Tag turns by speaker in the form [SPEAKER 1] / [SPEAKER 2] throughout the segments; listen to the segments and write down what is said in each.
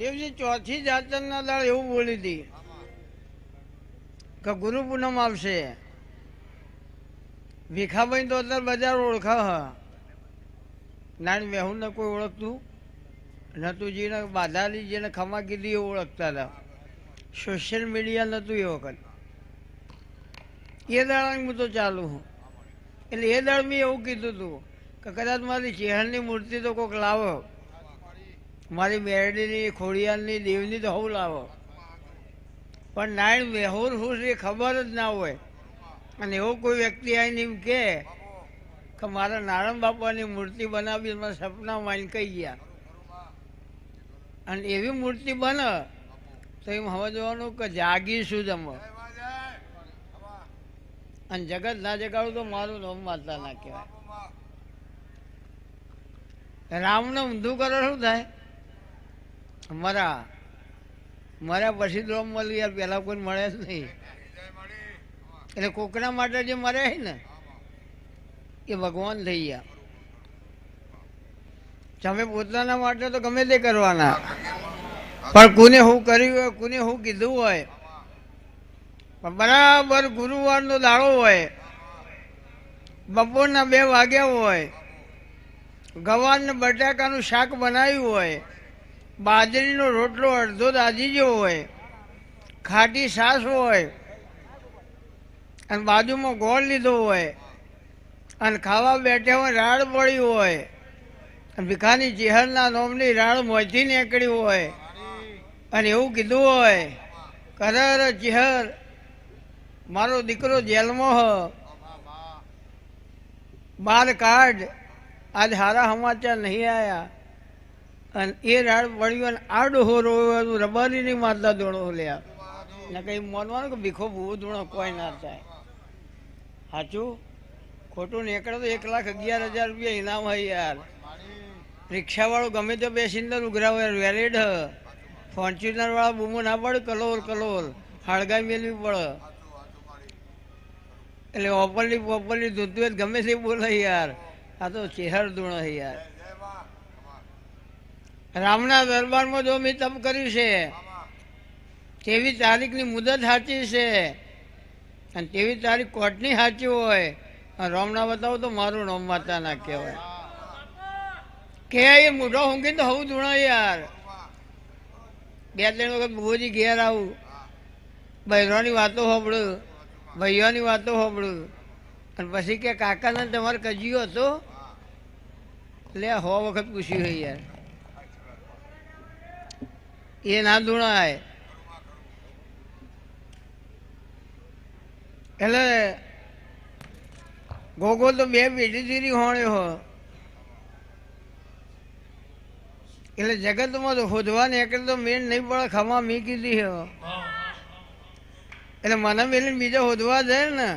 [SPEAKER 1] દેવજી ચોથી જાતરના દાળ એવું બોલી હતી કે ગુરુ પૂનમ આવશે. ભીખાભાઈ તો અત્યારે બજાર ઓળખા હ. નાની મેહુલ ને કોઈ ઓળખતું નતું. જેને બાધાલી જેને ખમા કીધી એ ઓળખતા હતા. સોશિયલ મીડિયા નહોતું એ વખત. એ દાડા હું તો ચાલુ હું. એટલે એ દાડ મેં એવું કીધું હતું કે કદાચ મારી ચેહરની મૂર્તિ તો કોઈક લાવો, મારી મેરડીની, ખોડિયારની, દેવની તો હું લાવો, પણ નારાયણ મેહુર હું એ ખબર જ ના હોય. અને એવો કોઈ વ્યક્તિ આવીને એમ કે મારા નારાયણ બાપાની મૂર્તિ બનાવી, મારા સપનામાં આવીને કહી ગયા. અને એવી મૂર્તિ બને તો એમ સમજવાનું કે જાગીશું જ અમે. અને જગત ના જગાડું તો મારું નામ માતા ના કહેવાય. રામને ઊંધું કરો શું થાય? મર્યા પછી તો મળ્યું યાર, પેલા કોઈ મળે જ નહીં. એટલે કોકના માટે જે મરે છે ને એ ભગવાન થઈ ગયા. તમે પોતાના માટે તો ગમે તે કરવાના, પણ કોને શું કર્યું હોય, કોને શું કીધું હોય, પણ બરાબર ગુરુવારનો દાડો હોય, બપોરના 2 વાગ્યા હોય, ગવાર ને બટાકાનું શાક બનાવ્યું હોય, બાજરીનો રોટલો અડધો દાજી ગયો હોય, ખાટી છાશ હોય, અને બાજુમાં ગોળ લીધો હોય, અને ખાવા બેઠા હોય રાડ પડી હોય, અને ભીખાની ચેહરના નોમની રાડ મોંથી નીકળી હોય, અને એવું કીધું હોય કદર ચેહર મારો દીકરો જેલમાં હ, બહાર કાઢ, આજ સારા સમાચાર નહીં આવ્યા. અને એ રાડ પડ્યું અને આ ડોહો રોયો, રબારી નહીં મારતા દોડો લ્યા. ને કંઈ માનવાનું કે ભીખો ભૂવો ધૂણો કોઈ ના થાય. સાચું ખોટું નીકળે તો 1,11,000 રૂપિયા ઇનામ હોય યાર. રિક્ષાવાળો ગમે તો બેસીને ઉઘરાવે વેલિડ હ. ફોર્ચ્યુનર વાળા બૂમો ના પડે કલોલ કલોલ, હળગાઈ મેળવી પડે. એટલે ઓપરલી ધૂતું ગમે તે બોલે યાર. આ તો ચેહર ધૂણો છે યાર. રામના દરબારમાં જો મેં તપ કર્યું છે, 23 તારીખની મુદત સાચી છે, અને 23 તારીખ કોર્ટની સાચી હોય, અને રામના બતાવો તો મારું નામ માતા ના કહેવાય. કે એ મોઢો ઊંઘી તો હું ધૂણો યાર. 2-3 વખત ભુવોજી ઘેર આવું, બહેરોની વાતો સાંભળું, ભાઈઓની વાતો સાંભળું, અને પછી કે કાકાને તમારે કજિયો હતો? એટલે 100 વખત પૂછ્યું હોય યાર. એ ના ધૂણાય. એટલે ગોગો તો 2 પેઢી ધીરી હોણ્યો હો. એટલે જગતમાં તો શોધવા નીકળે તો મેન નહીં પડે, ખમા મી કીધી હો. એટલે મને મેલીને બીજા શોધવા જાય ને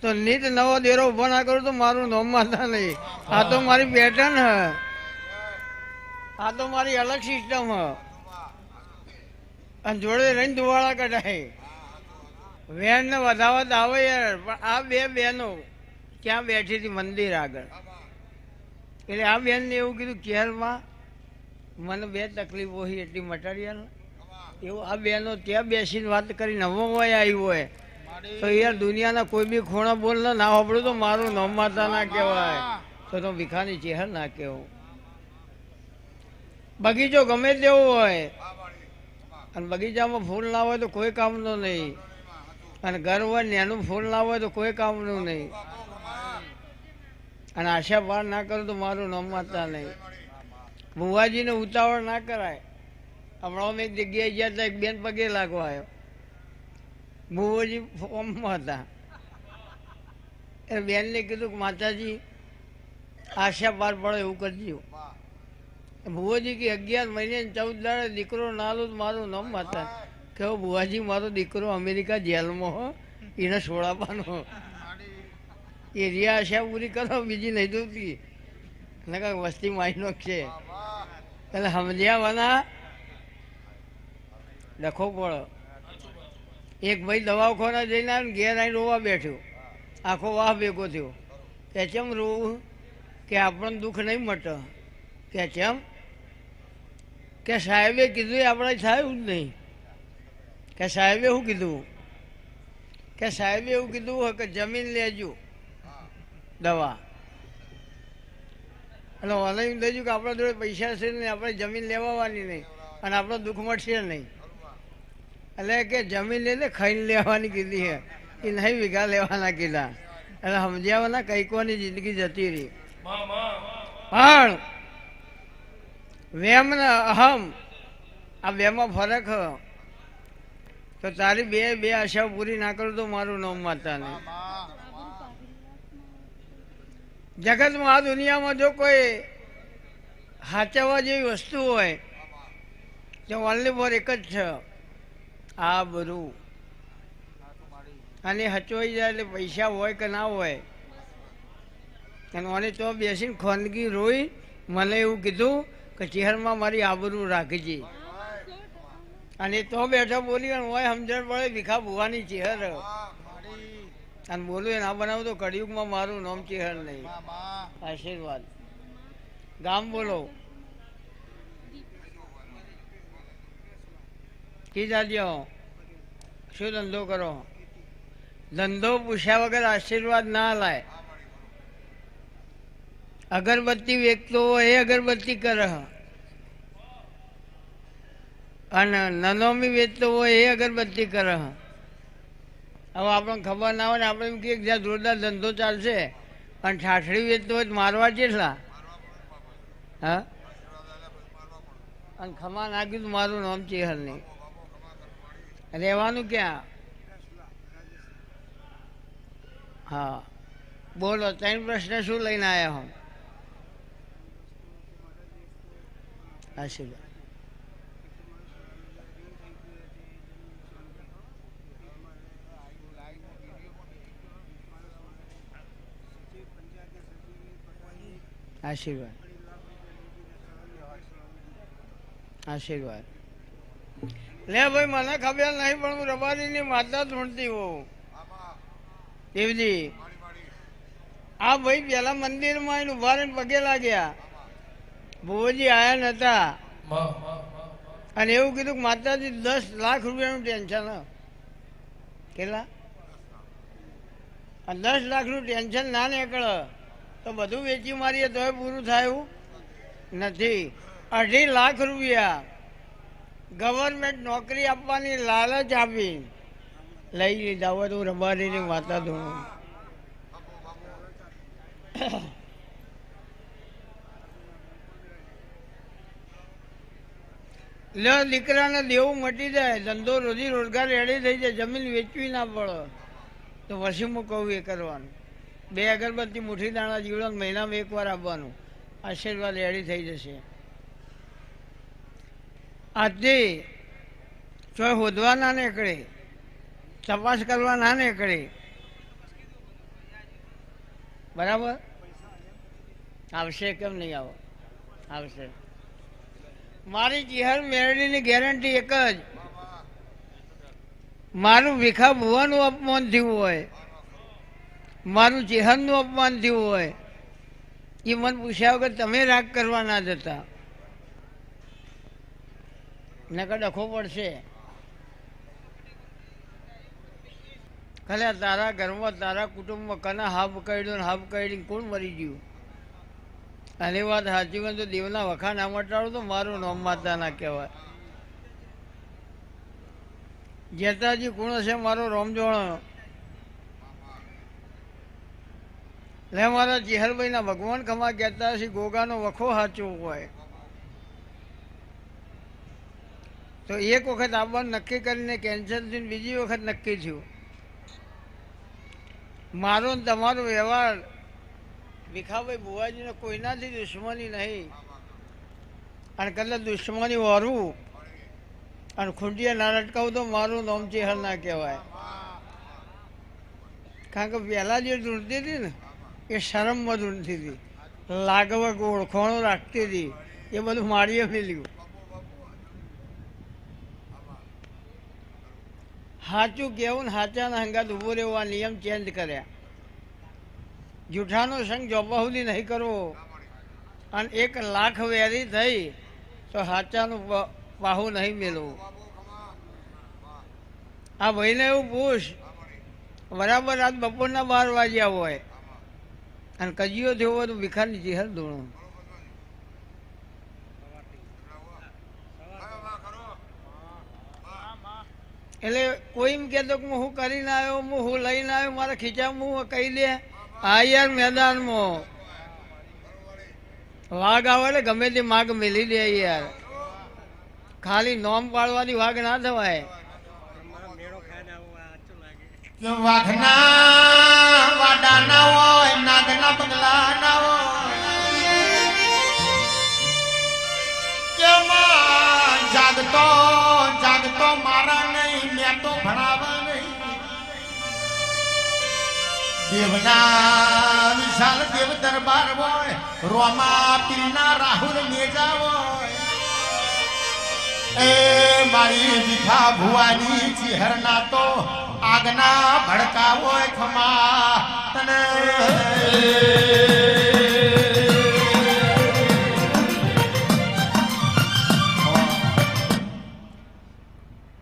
[SPEAKER 1] તો નીત નવો દેરો ઉભો ના કરું તો મારું નામ માતા નહીં. આ તો મારી પેટર્ન હ, આ તો મારી અલગ સિસ્ટમ હ. અને જોડે રહીને ધુવાળા કઢાય. વેન ને વધાવત આવે યાર, પણ આ 2 બહેનો ક્યાં બેઠી હતી? મંદિર આગળ. એટલે આ બેનને એવું કીધું કેરમાં મને 2 તકલીફો હોય એટલી મટાડ્યા. એવું આ બહેનો ત્યાં બેસીને વાત કરીને હવામાં આવ્યું હોય તો યાર દુનિયાના કોઈ બી ખૂણા બોલ ના સાંભળું તો મારું નામ માતા ના કહેવાય, તો ભીખાની ચેહર ના કહેવું. બગીચો ગમે તેવો હોય, અને બગીચામાં ફૂલ ના હોય તો કોઈ કામનું નહીં, અને ઘર હોય એનું ફૂલ ના હોય તો કોઈ કામનું નહીં. અને આશા પાર ના કરું તો મારું નામ માતા નહીં. ભુવાજીને ઉતાવળ ના કરાય. હમણાં અમે એક જગ્યાએ ગયા હતા, એક બેન પગે લાગવા આવ્યો. ભુવાજી ફોર્મમાં હતા. એટલે બેનને કીધું કે માતાજી આશા પાર પડે એવું કરજો. ભુવાજી કે 11 મહિને 14 દાડે દીકરો ના લો મારું નામ માતા. કહો ભુવાજી મારો દીકરો અમેરિકા જેલમાં હો, એને છોડાવવાનો. એ રિયા આશા પૂરી કરો, બીજી નહીં જોતી. ને કાંઈક વસ્તી માયનો છે. એટલે સમજ્યાવાના ડખો પડો. એક ભાઈ દવાખાના જઈને આવ્યો, ઘેર આવીને રોવા બેઠ્યો, આખો વાહ ભેગો થયો. કે ચેમ રોવું? કે આપણને દુઃખ નહીં મટે. કે ચેમ? કે સાહેબે કીધું એ આપણે થયું જ નહીં. કે સાહેબે શું કીધું? કે સાહેબે એવું કીધું હોય કે જમીન લેજો દવા. એટલે મને એમ થઈ ગયું કે આપણા જોડે પૈસા છે નહીં, આપણે જમીન લેવાની નહીં અને આપણો દુઃખ મળશે નહીં. એટલે કે જમીન લઈને ખાઈને લેવાની કીધી છે, એ નહીં વીઘા લેવાના કીધા. એટલે સમજ્યાવાના કઈકોની જિંદગી જતી રહી. પણ વેમ ને અહમ આ બેમાં ફરક હ. તો તારી બે આશાઓ પૂરી ના કરું તો મારું નામ માતા નહીં. જગતમાં આ દુનિયામાં જો કોઈ સાચવવા જેવી વસ્તુ હોય તો ઓનલી ફોર એક જ છે, આ બધું. અને હચવાઈ જાય એટલે પૈસા હોય કે ના હોય. અને મને તો બેસીને ખોનગી રોઈ મને એવું કીધું કે ચહેરમાં મારી આબરૂ રાખજે. અને તો બેઠા બોલી અને હોય સમજણ પડે ભીખા ભુવાની ચહેર. અને બોલું એ ના બનાવું તો કળિયુગમાં મારું નામ ચહેર નહીં. આશીર્વાદ. ગામ બોલો. કીધા દો શું ધંધો કરો? ધંધો પૂછ્યા વગર આશીર્વાદ ના લાય. અગરબત્તી વેચતો હોય એ અગરબત્તી કરે, અને નનોમી વેચતો હોય એ અગરબત્તી કરે. હવે આપણને ખબર ના હોય ને આપણે એમ કહીએ કે જ્યાં જોરદાર ધંધો ચાલશે અને ઠાઠડી વેચતો હોય મારવા કેટલા? હા, અને ખમા નાખ્યું તો મારું નામ ચેહર નહીં. રહેવાનું ક્યાં? હા બોલો, 3 પ્રશ્ન શું લઈને આવ્યા હું? આશીર્વાદ. આશીર્વાદ. આશીર્વાદ. લે ભાઈ, મને ખબર નહીં પણ હું રબારીની માતા ઢૂંઢતી હોઉં. દેવજી આ ભાઈ પેલા મંદિરમાં એને ઉભા રહીને પગે લાગ્યા. ભુવોજી આયા નતા અને એવું કીધું કે માતાજી 10 લાખ રૂપિયાનું ટેન્શન. કેટલા? 10 લાખનું ટેન્શન ના નીકળે તો બધું વેચી મારીએ તોય પૂરું થાય એવું નથી. 2.5 લાખ રૂપિયા ગવર્મેન્ટ નોકરી આપવાની લાલચ આપી લઈ લીધા હોય તો રબારીની માતા ધોણ. લે દીકરાને દેવું મટી જાય, ધંધો રોજી રોજગાર રેડી થઈ જાય, જમીન વેચવી ના પડે તો પછી હું કહું એ કરવાનું. 2 અગરબત્તી મુઠ્ઠી દાણા જીવડો મહિનામાં 1 વાર આપવાનું. આશીર્વાદ રેડી થઈ જશે. આજથી ચોય હોદવા ના નીકળે, તપાસ કરવા ના નીકળે. બરાબર? આવશે કેમ નહીં આવો? આવશે. મારી ચિહર મેળવીની ગેરંટી એક જ, મારું ભીખા ભુવાનું અપમાન થયું હોય, મારું ચિહરનું અપમાન થયું હોય, એ મને પૂછ્યા વગર તમે રાગ કરવા ના જતા. નકર ડખો પડશે. ખલે તારા ઘરમાં તારા કુટુંબમાં કના હાફ કર્યો ને હાફ કરી કોણ મરી ગયું? અને વાત સાચી હોય તો દેવના વખા ના મટાડો તો મારું નામ માતા ના કહેવાય. જેતાજી કોણ હશે મારો રોમજોણો? લે મારા ચિહરભાઈના ભગવાન ખમા કહેતા હશે ગોગાનો વખો સાચો હોય તો એક વખત આવવાનું નક્કી કરીને કેન્સલ થઈને બીજી વખત નક્કી થયું. મારો ને તમારો વ્યવહાર ભીખાભાઈ બુવાજીને કોઈનાથી દુશ્મની નહીં. અને કદાચ દુશ્મની વારવું અને ખૂંટીએ ના લટકાવું તો મારું નામ ચેહર ના કહેવાય. કારણ કે પહેલાં જે ઢૂંઢતી હતી ને એ શરમમાં ઢૂંઢતી હતી, લાગવગ ઓળખાણો રાખતી હતી, એ બધું મારીએ ફેલ્યું. સાચું કહેવું ને સાચાના હંગાત ઊભો રહેવા નિયમ ચેન્જ કર્યા. જૂઠાનો સંગ જોબા સુધી નહીં કરવો. અને 1 લાખ વેરી થઈ તો સાચાનું બાહુ નહીં મેળવું. આ ભાઈને એવું પૂછ, બરાબર રાત બપોરના 12 વાગ્યા હોય અને કજીયો થયો હોય તો ભિખારની ચહેર ધોણો. એટલે કોઈ એમ કહેતો કે હું કરીને આવ્યો, હું લઈને આવ્યો, મારા ખીચામાં હું કહી દે આ યાર મેદાનમાં વાઘ આવે એટલે ગમે તે માગ મેલી દે યાર. ખાલી નોમ પાડવાથી વાઘ ના થવાય.
[SPEAKER 2] વાઘના વાડા ના હોય, નાગના પગલા ના હોય, જાગતો જાગતો મારા નહીં, મેં તો ભણાવા નહીં. દેવના વિશાળ દેવ દરબાર હોય, રોમા પીરના રાહુલ મેજા હોય, એ મારી ભીખા ભુવાની ચિહરના તો આગના ભડકા હોય ખમા તને.